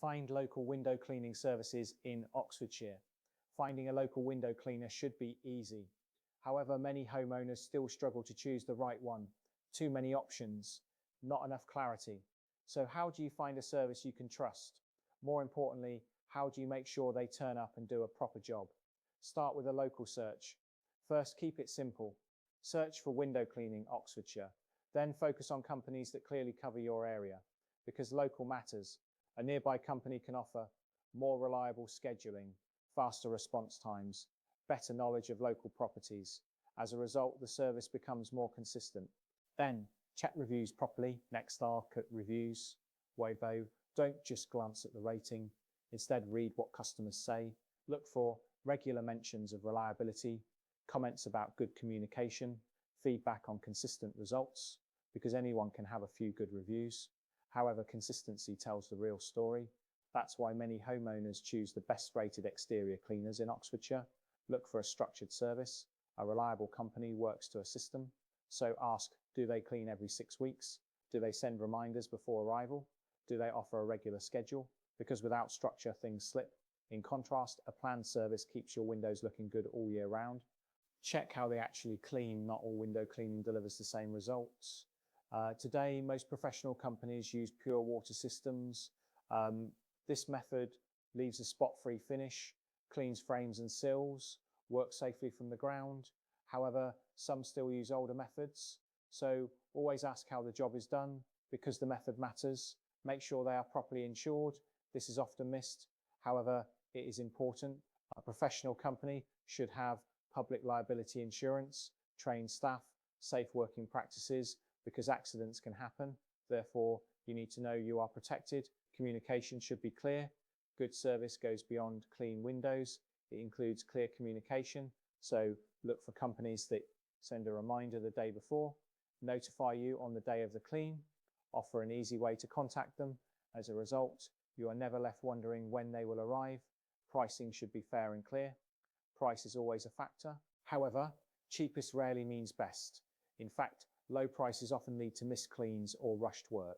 Find local window cleaning services in Oxfordshire. Finding a local window cleaner should be easy. However, many homeowners still struggle to choose the right one. Too many options, not enough clarity. So how do you find a service you can trust? More importantly, how do you make sure they turn up and do a proper job? Start with a local search. First, keep it simple. Search for window cleaning Oxfordshire. Then focus on companies that clearly cover your area, because local matters. A nearby company can offer more reliable scheduling, faster response times, better knowledge of local properties. As a result, the service becomes more consistent. Then, check reviews properly. Nexstar reviews, Weibo. Don't just glance at the rating. Instead, read what customers say. Look for regular mentions of reliability, comments about good communication, feedback on consistent results, because anyone can have a few good reviews. However, consistency tells the real story. That's why many homeowners choose the best rated exterior cleaners in Oxfordshire. Look for a structured service. A reliable company works to a system. So ask, do they clean every 6 weeks? Do they send reminders before arrival? Do they offer a regular schedule? Because without structure, things slip. In contrast, a planned service keeps your windows looking good all year round. Check how they actually clean. Not all window cleaning delivers the same results. Today, most professional companies use pure water systems. This method leaves a spot-free finish, cleans frames and sills, works safely from the ground. However, some still use older methods. So always ask how the job is done, because the method matters. Make sure they are properly insured. This is often missed. However, it is important. A professional company should have public liability insurance, trained staff, safe working practices, because accidents can happen. Therefore, you need to know you are protected. Communication should be clear. Good service goes beyond clean windows. It includes clear communication. So look for companies that send a reminder the day before, notify you on the day of the clean, offer an easy way to contact them. As a result, you are never left wondering when they will arrive. Pricing should be fair and clear. Price is always a factor. However, cheapest rarely means best. In fact, low prices often lead to missed cleans or rushed work.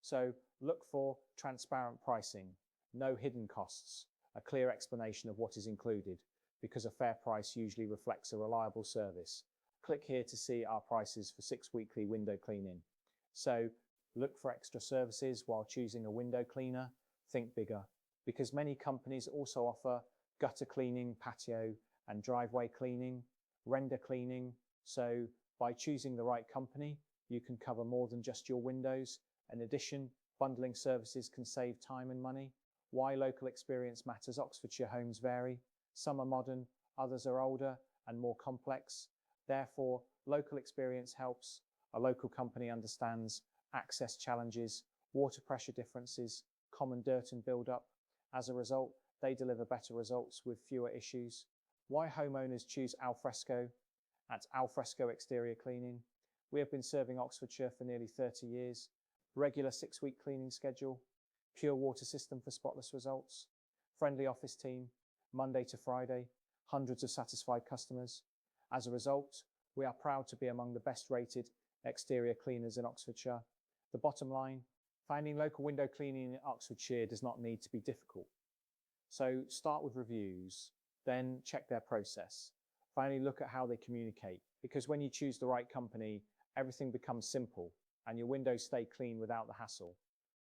So look for transparent pricing, no hidden costs, a clear explanation of what is included, because a fair price usually reflects a reliable service. Click here to see our prices for 6 weekly window cleaning. So look for extra services while choosing a window cleaner. Think bigger, because many companies also offer gutter cleaning, patio and driveway cleaning, render cleaning. So by choosing the right company, you can cover more than just your windows. In addition, bundling services can save time and money. Why local experience matters. Oxfordshire homes vary. Some are modern, others are older and more complex. Therefore, local experience helps. A local company understands access challenges, water pressure differences, common dirt and build-up. As a result, they deliver better results with fewer issues. Why homeowners choose Alfresco? At Alfresco Exterior Cleaning. We have been serving Oxfordshire for nearly 30 years. Regular 6-week cleaning schedule, pure water system for spotless results, friendly office team, Monday to Friday, hundreds of satisfied customers. As a result, we are proud to be among the best rated exterior cleaners in Oxfordshire. The bottom line, finding local window cleaning in Oxfordshire does not need to be difficult. So start with reviews, then check their process. Finally, look at how they communicate, because when you choose the right company, everything becomes simple and your windows stay clean without the hassle.